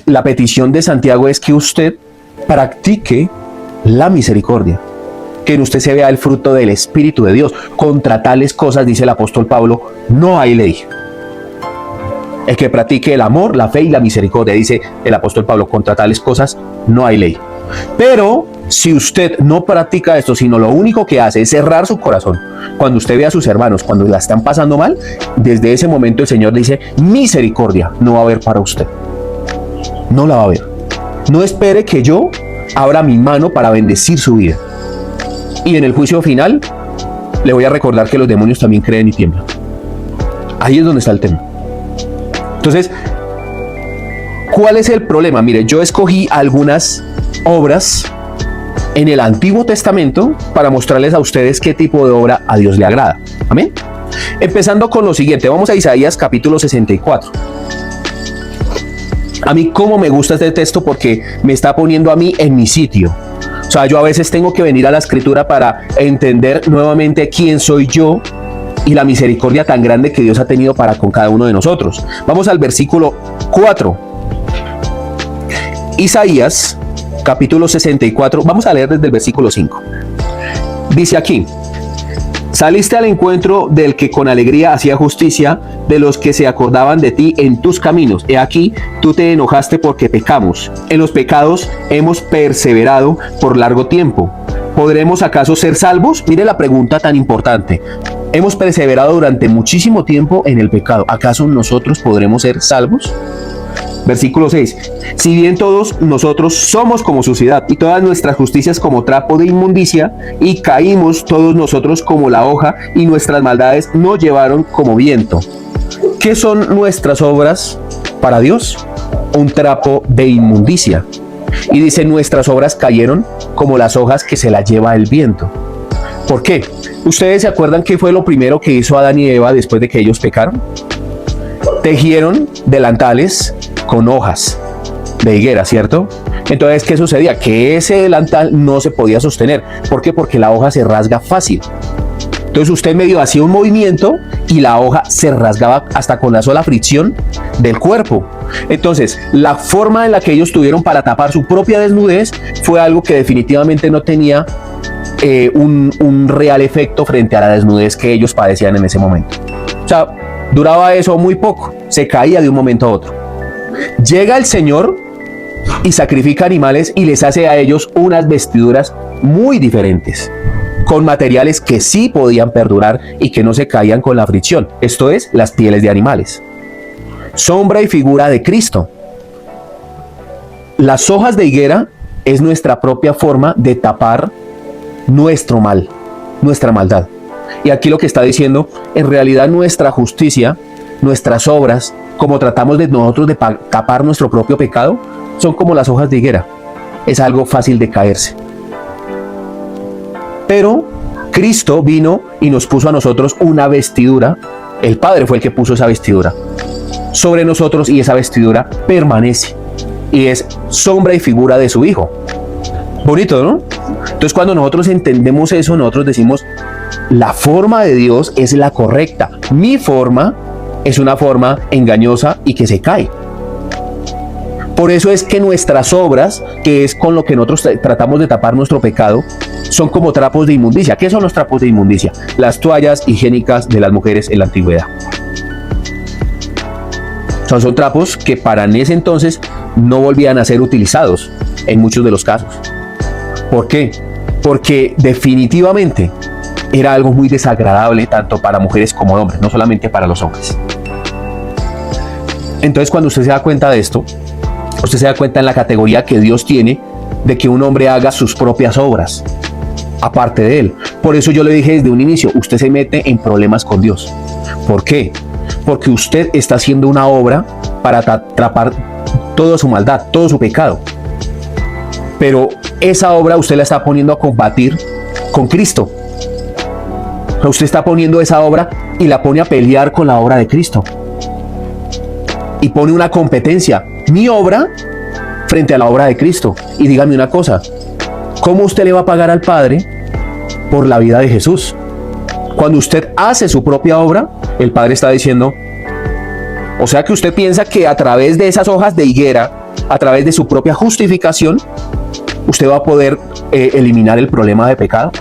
La petición de Santiago es que usted practique la misericordia, que en usted se vea el fruto del Espíritu de Dios. Contra tales cosas, dice el apóstol Pablo, no hay ley. El que practique el amor, la fe y la misericordia, dice el apóstol Pablo, contra tales cosas no hay ley. Pero si usted no practica esto, sino lo único que hace es cerrar su corazón, cuando usted ve a sus hermanos, cuando la están pasando mal, desde ese momento el Señor dice, misericordia no va a haber para usted. No la va a haber. No espere que yo abra mi mano para bendecir su vida. Y en el juicio final, le voy a recordar que los demonios también creen y tiemblan. Ahí es donde está el tema. Entonces, ¿cuál es el problema? Mire, yo escogí algunas obras en el Antiguo Testamento para mostrarles a ustedes qué tipo de obra a Dios le agrada. Amén. Empezando con lo siguiente, vamos a Isaías capítulo 64. A mí cómo me gusta este texto porque me está poniendo a mí en mi sitio. O sea, yo a veces tengo que venir a la Escritura para entender nuevamente quién soy yo y la misericordia tan grande que Dios ha tenido para con cada uno de nosotros. Vamos al versículo 4. Isaías, capítulo 64, vamos a leer desde el versículo 5. Dice aquí, saliste al encuentro del que con alegría hacía justicia, de los que se acordaban de ti en tus caminos. He aquí, tú te enojaste porque pecamos. En los pecados hemos perseverado por largo tiempo. ¿Podremos acaso ser salvos? Mire la pregunta tan importante. Hemos perseverado durante muchísimo tiempo en el pecado. ¿Acaso nosotros podremos ser salvos? Versículo 6. Si bien todos nosotros somos como suciedad y todas nuestras justicias como trapo de inmundicia, y caímos todos nosotros como la hoja y nuestras maldades nos llevaron como viento. ¿Qué son nuestras obras para Dios? Un trapo de inmundicia. Y dice, nuestras obras cayeron como las hojas que se las lleva el viento. ¿Por qué? ¿Ustedes se acuerdan qué fue lo primero que hizo Adán y Eva después de que ellos pecaron? Tejieron delantales con hojas de higuera, ¿cierto? Entonces, ¿qué sucedía? Que ese delantal no se podía sostener. ¿Por qué? Porque la hoja se rasga fácil. Entonces usted medio hacía un movimiento y la hoja se rasgaba hasta con la sola fricción del cuerpo. Entonces, la forma en la que ellos tuvieron para tapar su propia desnudez fue algo que definitivamente no tenía un real efecto frente a la desnudez que ellos padecían en ese momento. O sea, duraba eso muy poco, se caía de un momento a otro. Llega el Señor y sacrifica animales y les hace a ellos unas vestiduras muy diferentes, con materiales que sí podían perdurar y que no se caían con la fricción, esto es, las pieles de animales. Sombra y figura de Cristo. Las hojas de higuera es nuestra propia forma de tapar nuestro mal, nuestra maldad. Y aquí lo que está diciendo, en realidad nuestra justicia, nuestras obras, como tratamos de nosotros de tapar nuestro propio pecado, son como las hojas de higuera. Es algo fácil de caerse. Pero Cristo vino y nos puso a nosotros una vestidura. El Padre fue el que puso esa vestidura sobre nosotros y esa vestidura permanece. Y es sombra y figura de su Hijo. Bonito, ¿no? Entonces, cuando nosotros entendemos eso, nosotros decimos, la forma de Dios es la correcta. Mi forma es una forma engañosa y que se cae. Por eso es que nuestras obras, que es con lo que nosotros tratamos de tapar nuestro pecado, son como trapos de inmundicia. ¿Qué son los trapos de inmundicia? Las toallas higiénicas de las mujeres en la antigüedad. Son trapos que para en ese entonces no volvían a ser utilizados en muchos de los casos. ¿Por qué? Porque definitivamente era algo muy desagradable tanto para mujeres como hombres, no solamente para los hombres. Entonces, cuando usted se da cuenta de esto, usted se da cuenta en la categoría que Dios tiene de que un hombre haga sus propias obras, aparte de él. Por eso yo le dije desde un inicio, usted se mete en problemas con Dios. ¿Por qué? Porque usted está haciendo una obra para atrapar toda su maldad, todo su pecado. Pero esa obra usted la está poniendo a combatir con Cristo. Usted está poniendo esa obra y la pone a pelear con la obra de Cristo. Y pone una competencia, mi obra frente a la obra de Cristo. Y dígame una cosa, ¿cómo usted le va a pagar al Padre por la vida de Jesús? Cuando usted hace su propia obra, el Padre está diciendo, o sea que usted piensa que a través de esas hojas de higuera a través de su propia justificación, usted va a poder eliminar el problema de pecado,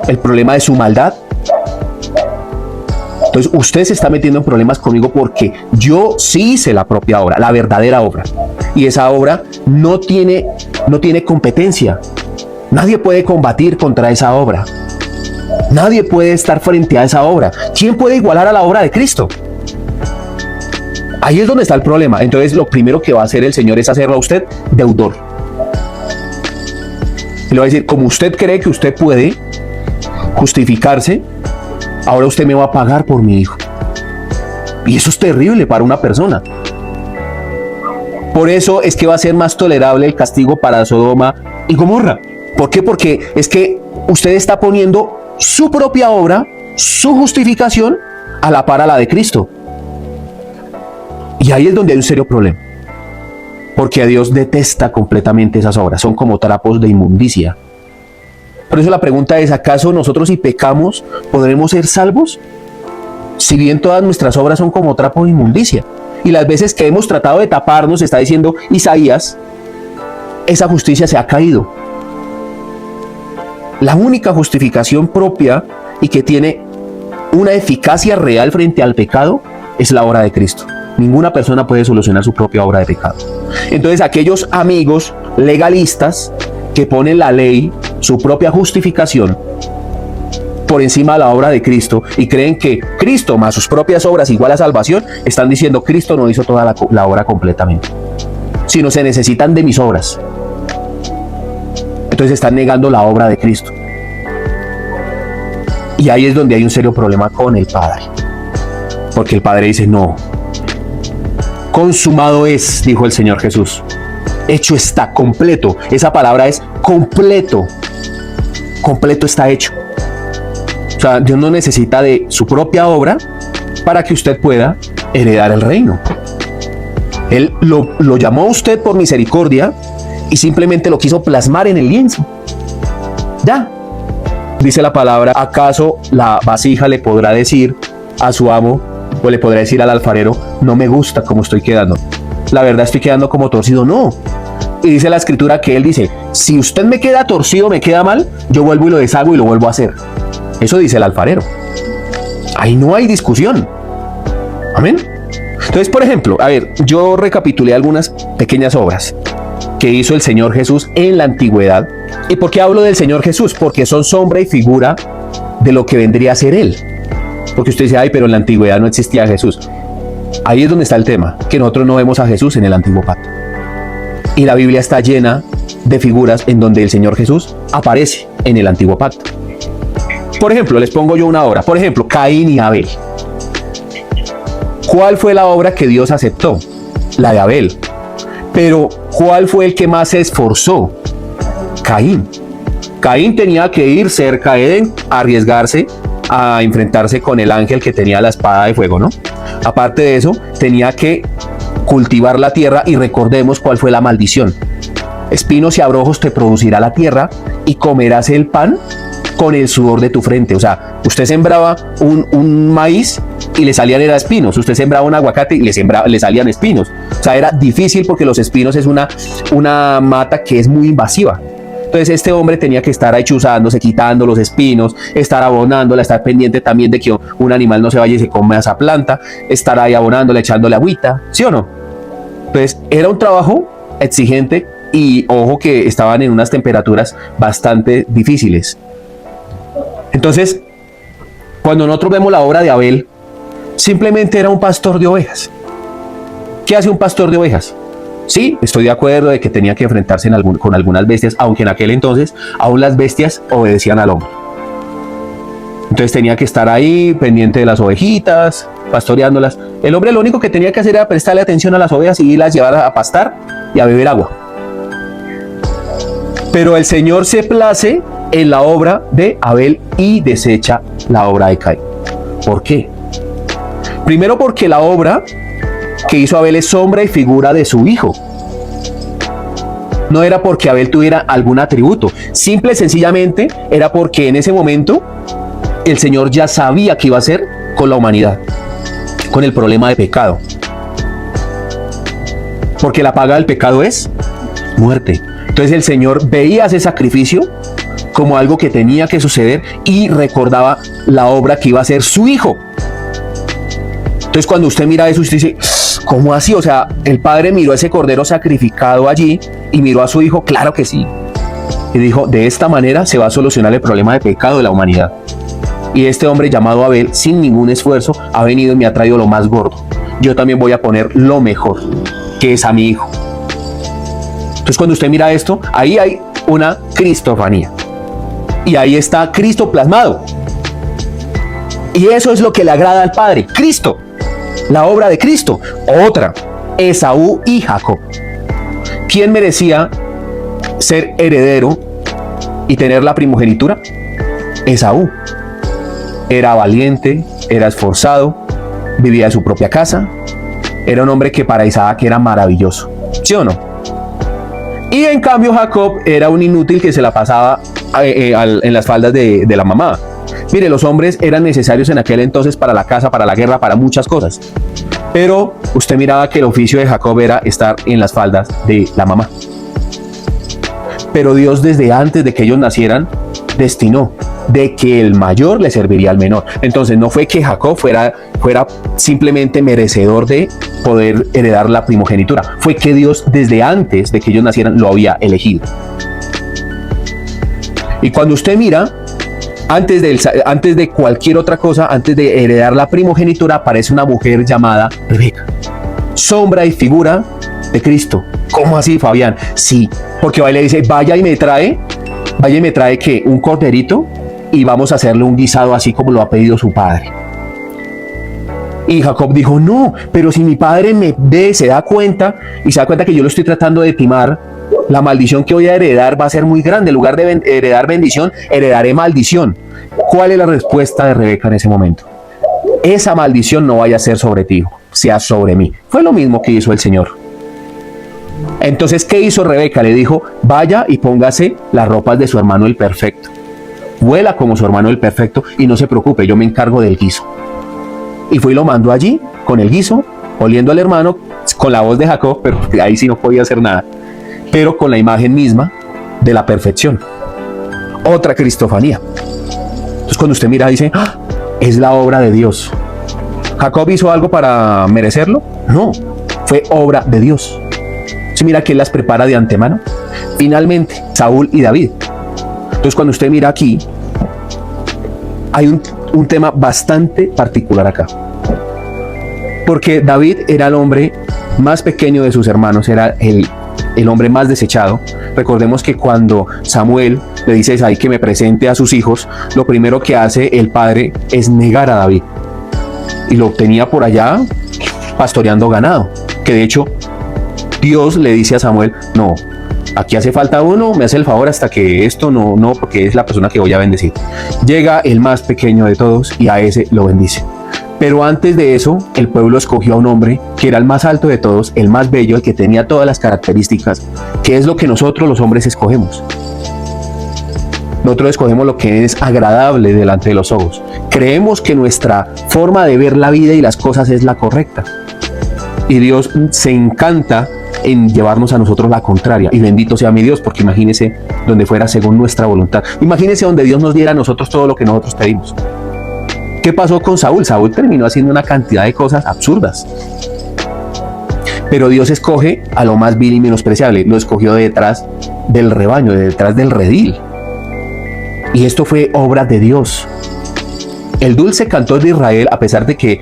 el problema de su maldad. Entonces usted se está metiendo en problemas conmigo porque yo sí hice la propia obra, la verdadera obra. Y esa obra no tiene competencia. Nadie puede combatir contra esa obra. Nadie puede estar frente a esa obra. ¿Quién puede igualar a la obra de Cristo? Ahí es donde está el problema. Entonces lo primero que va a hacer el Señor es hacerlo a usted deudor. Y le va a decir, como usted cree que usted puede justificarse, ahora usted me va a pagar por mi hijo. Y eso es terrible para una persona. Por eso es que va a ser más tolerable el castigo para Sodoma y Gomorra. ¿Por qué? Porque es que usted está poniendo su propia obra, su justificación, a la par a la de Cristo. Y ahí es donde hay un serio problema. Porque a Dios detesta completamente esas obras. Son como trapos de inmundicia. Por eso la pregunta es, ¿acaso nosotros si pecamos podremos ser salvos? Si bien todas nuestras obras son como trapo de inmundicia. Y las veces que hemos tratado de taparnos, está diciendo Isaías, esa justicia se ha caído. La única justificación propia y que tiene una eficacia real frente al pecado es la obra de Cristo. Ninguna persona puede solucionar su propia obra de pecado. Entonces aquellos amigos legalistas que ponen la ley, su propia justificación, por encima de la obra de Cristo y creen que Cristo más sus propias obras igual a salvación, están diciendo Cristo no hizo toda la obra completamente, sino se necesitan de mis obras. Entonces están negando la obra de Cristo. Y ahí es donde hay un serio problema con el Padre. Porque el Padre dice, no, consumado es, dijo el Señor Jesús. Hecho está, completo. Esa palabra es completo. Completo está hecho. O sea, Dios no necesita de su propia obra para que usted pueda heredar el reino. Él lo llamó a usted por misericordia y simplemente lo quiso plasmar en el lienzo. Ya. Dice la palabra, ¿acaso la vasija le podrá decir a su amo o le podrá decir al alfarero, no me gusta cómo estoy quedando? La verdad estoy quedando como torcido. No. Y dice la escritura que él dice, si usted me queda torcido, me queda mal, yo vuelvo y lo deshago y lo vuelvo a hacer. Eso dice el alfarero. Ahí no hay discusión. Amén. Entonces, por ejemplo, a ver, yo recapitulé algunas pequeñas obras que hizo el Señor Jesús en la antigüedad. ¿Y por qué hablo del Señor Jesús? Porque son sombra y figura de lo que vendría a ser Él. Porque usted dice, ay, pero en la antigüedad no existía Jesús. Ahí es donde está el tema, que nosotros no vemos a Jesús en el antiguo pacto. Y la Biblia está llena de figuras en donde el Señor Jesús aparece en el antiguo pacto. Por ejemplo, les pongo yo una obra. Por ejemplo, Caín y Abel. ¿Cuál fue la obra que Dios aceptó? La de Abel. Pero, ¿cuál fue el que más se esforzó? Caín. Caín tenía que ir cerca a Edén, a arriesgarse a enfrentarse con el ángel que tenía la espada de fuego, ¿no? Aparte de eso, tenía que cultivar la tierra y recordemos cuál fue la maldición. Espinos y abrojos te producirá la tierra y comerás el pan con el sudor de tu frente. O sea, usted sembraba un maíz y le salían espinos. Usted sembraba un aguacate y le salían espinos. O sea, era difícil porque los espinos es una mata que es muy invasiva. Entonces este hombre tenía que estar ahí chuzándose, quitando los espinos, estar abonándola, estar pendiente también de que un animal no se vaya y se come a esa planta, estar ahí abonándola, echándole agüita, ¿sí o no? Entonces era un trabajo exigente y ojo que estaban en unas temperaturas bastante difíciles. Entonces, cuando nosotros vemos la obra de Abel, simplemente era un pastor de ovejas. ¿Qué hace un pastor de ovejas? Sí, estoy de acuerdo de que tenía que enfrentarse con algunas bestias, aunque en aquel entonces aún las bestias obedecían al hombre. Entonces tenía que estar ahí pendiente de las ovejitas, pastoreándolas. El hombre lo único que tenía que hacer era prestarle atención a las ovejas y las llevar a pastar y a beber agua. Pero el Señor se place en la obra de Abel y desecha la obra de Caín. ¿Por qué? Primero porque la obra que hizo Abel es sombra y figura de su hijo. No era porque Abel tuviera algún atributo, simple y sencillamente era porque en ese momento el Señor ya sabía qué iba a hacer con la humanidad, con el problema de pecado. porque la paga del pecado es muerte. Entonces el Señor veía ese sacrificio como algo que tenía que suceder y recordaba la obra que iba a hacer su Hijo. Entonces cuando usted mira eso, usted dice, ¿cómo así? O sea, el Padre miró a ese cordero sacrificado allí y miró a su Hijo. Claro que sí. Y dijo, de esta manera se va a solucionar el problema de pecado de la humanidad. Y este hombre llamado Abel, sin ningún esfuerzo, ha venido y me ha traído lo más gordo. Yo también voy a poner lo mejor, que es a mi Hijo. Entonces cuando usted mira esto, ahí hay una cristofanía. Y ahí está Cristo plasmado. Y eso es lo que le agrada al Padre, Cristo. La obra de Cristo. Otra, Esaú y Jacob. ¿Quién merecía ser heredero y tener la primogenitura? Esaú. Era valiente, era esforzado, vivía en su propia casa. Era un hombre que para Isaac era maravilloso. ¿Sí o no? Y en cambio Jacob era un inútil que se la pasaba en las faldas de la mamá. Mire, los hombres eran necesarios en aquel entonces para la casa, para la guerra, para muchas cosas. Pero usted miraba que el oficio de Jacob era estar en las faldas de la mamá. Pero Dios, desde antes de que ellos nacieran, destinó de que el mayor le serviría al menor. Entonces no fue que Jacob fuera simplemente merecedor de poder heredar la primogenitura. Fue que Dios, desde antes de que ellos nacieran, lo había elegido. Y cuando usted mira, antes de cualquier otra cosa, antes de heredar la primogenitura, aparece una mujer llamada Rebeca, sombra y figura de Cristo. ¿Cómo así, Fabián? Sí, porque va y le dice, vaya y me trae ¿qué? Un corderito, y vamos a hacerle un guisado así como lo ha pedido su padre. Y Jacob dijo, no, pero si mi padre se da cuenta que yo lo estoy tratando de timar, la maldición que voy a heredar va a ser muy grande. En lugar de heredar bendición, heredaré maldición. ¿Cuál es la respuesta de Rebeca en ese momento? Esa maldición no vaya a ser sobre ti, sea sobre mí. Fue lo mismo que hizo el Señor. Entonces, ¿qué hizo Rebeca? Le dijo, vaya y póngase las ropas de su hermano el perfecto. Vuela como su hermano el perfecto y no se preocupe, yo me encargo del guiso. Y fue y lo mandó allí con el guiso, oliendo al hermano, con la voz de Jacob, pero ahí sí no podía hacer nada, pero con la imagen misma de la perfección. Otra cristofanía. Entonces cuando usted mira dice, ¡ah! Es la obra de Dios. ¿Jacob hizo algo para merecerlo? No, fue obra de Dios. ¿Sí mira que él las prepara de antemano? Finalmente, Saúl y David. Entonces cuando usted mira aquí, hay un tema bastante particular acá. Porque David era el hombre más pequeño de sus hermanos, era el hombre más desechado. Recordemos que cuando Samuel le dice a Isaí que me presente a sus hijos, lo primero que hace el padre es negar a David. Y lo tenía por allá pastoreando ganado. Que de hecho, Dios le dice a Samuel, no, aquí hace falta uno, me hace el favor hasta que esto no, porque es la persona que voy a bendecir. Llega el más pequeño de todos y a ese lo bendice. Pero antes de eso, el pueblo escogió a un hombre que era el más alto de todos, el más bello, el que tenía todas las características, que es lo que nosotros los hombres escogemos. Nosotros escogemos lo que es agradable delante de los ojos. Creemos que nuestra forma de ver la vida y las cosas es la correcta. Y Dios se encanta en llevarnos a nosotros la contraria. Y bendito sea mi Dios, porque imagínese donde fuera según nuestra voluntad. Imagínese donde Dios nos diera a nosotros todo lo que nosotros pedimos. ¿Qué pasó con Saúl? Saúl terminó haciendo una cantidad de cosas absurdas. Pero Dios escoge a lo más vil y menospreciable. Lo escogió de detrás del rebaño, de detrás del redil. Y esto fue obra de Dios. El dulce cantor de Israel, a pesar de que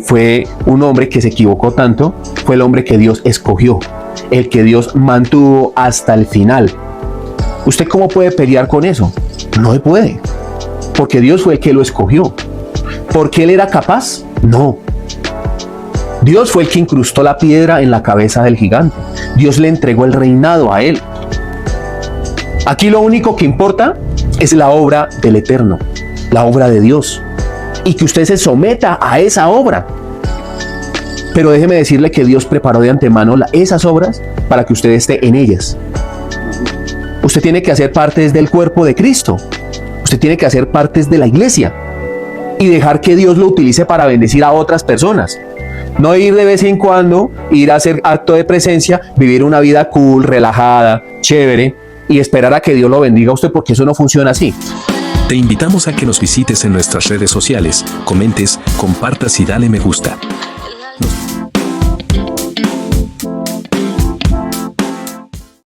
fue un hombre que se equivocó tanto, fue el hombre que Dios escogió, el que Dios mantuvo hasta el final. ¿Usted cómo puede pelear con eso? No puede, porque Dios fue el que lo escogió. ¿Porque él era capaz? No. Dios fue el que incrustó la piedra en la cabeza del gigante. Dios le entregó el reinado a él. Aquí lo único que importa es la obra del Eterno, la obra de Dios, y que usted se someta a esa obra. Pero déjeme decirle que Dios preparó de antemano esas obras para que usted esté en ellas. Usted tiene que hacer parte del cuerpo de Cristo. Usted tiene que hacer parte de la iglesia y dejar que Dios lo utilice para bendecir a otras personas. No ir de vez en cuando, ir a hacer acto de presencia, vivir una vida cool, relajada, chévere y esperar a que Dios lo bendiga a usted, porque eso no funciona así. Te invitamos a que nos visites en nuestras redes sociales, comentes, compartas y dale me gusta.